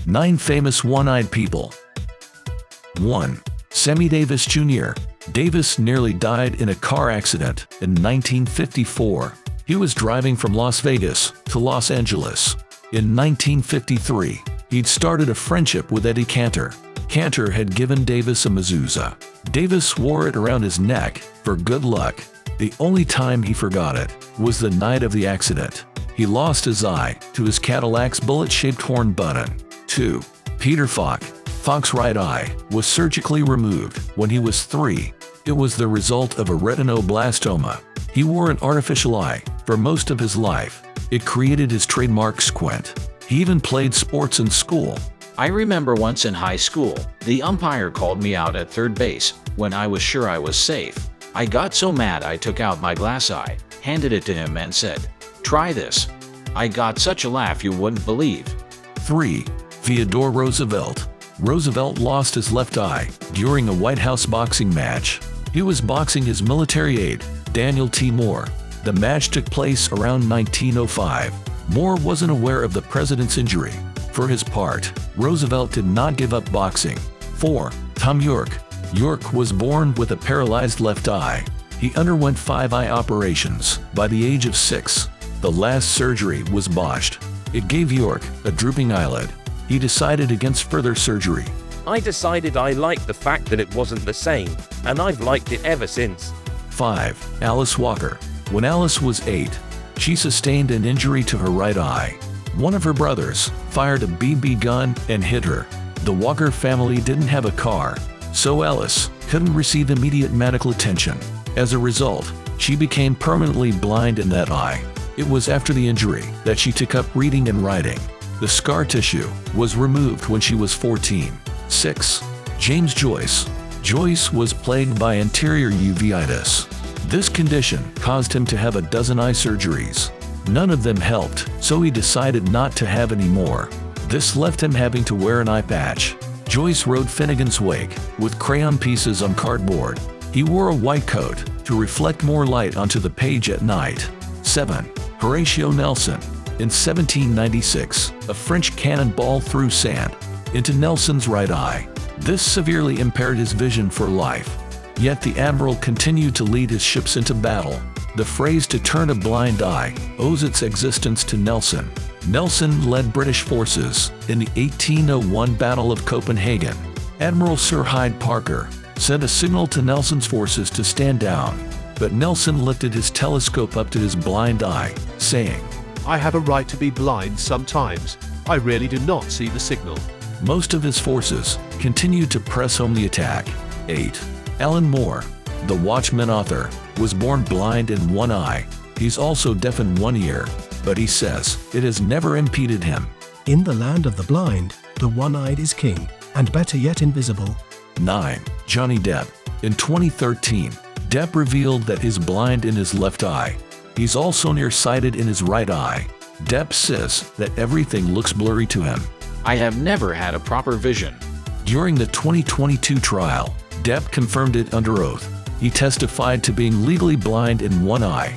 9 famous one-eyed people. 1. Sammy Davis Jr. Davis nearly died in a car accident in 1954. He was driving from Las Vegas to Los Angeles. In 1953, he'd started a friendship with Eddie Cantor. Cantor had given Davis a mezuzah. Davis wore it around his neck for good luck. The only time he forgot it was the night of the accident. He lost his eye to his Cadillac's bullet-shaped horn button. 2. Peter Falk. Falk's right eye was surgically removed when he was 3. It was the result of a retinoblastoma. He wore an artificial eye for most of his life. It created his trademark squint. He even played sports in school. I remember once in high school, the umpire called me out at third base when I was sure I was safe. I got so mad I took out my glass eye, handed it to him and said, "Try this." I got such a laugh you wouldn't believe. 3. Theodore Roosevelt. Roosevelt lost his left eye during a White House boxing match. He was boxing his military aide, Daniel T. Moore. The match took place around 1905. Moore wasn't aware of the president's injury. For his part, Roosevelt did not give up boxing. 4. Tom York. York was born with a paralyzed left eye. He underwent 5 eye operations by the age of 6. The last surgery was botched. It gave York a drooping eyelid. He decided against further surgery. I decided I liked the fact that it wasn't the same, and I've liked it ever since. 5. Alice Walker. When Alice was 8, she sustained an injury to her right eye. One of her brothers fired a BB gun and hit her. The Walker family didn't have a car, so Alice couldn't receive immediate medical attention. As a result, she became permanently blind in that eye. It was after the injury that she took up reading and writing. The scar tissue was removed when she was 14. 6. James Joyce. Joyce was plagued by anterior uveitis. This condition caused him to have a dozen eye surgeries. None of them helped, so he decided not to have any more. This left him having to wear an eye patch. Joyce rode Finnegan's Wake with crayon pieces on cardboard. He wore a white coat to reflect more light onto the page at night. 7. Horatio Nelson. In 1796, a French cannonball threw sand into Nelson's right eye. This severely impaired his vision for life. Yet the admiral continued to lead his ships into battle. The phrase "to turn a blind eye" owes its existence to Nelson. Nelson led British forces in the 1801 Battle of Copenhagen. Admiral Sir Hyde Parker sent a signal to Nelson's forces to stand down, but Nelson lifted his telescope up to his blind eye, saying, "I have a right to be blind sometimes. I really do not see the signal." Most of his forces continued to press home the attack. 8. Alan Moore. The Watchmen author was born blind in one eye. He's also deaf in one ear, but he says it has never impeded him. In the land of the blind, the one-eyed is king, and better yet invisible. 9. Johnny Depp. In 2013, Depp revealed that he's blind in his left eye. He's also nearsighted in his right eye. Depp says that everything looks blurry to him. I have never had a proper vision. During the 2022 trial, Depp confirmed it under oath. He testified to being legally blind in one eye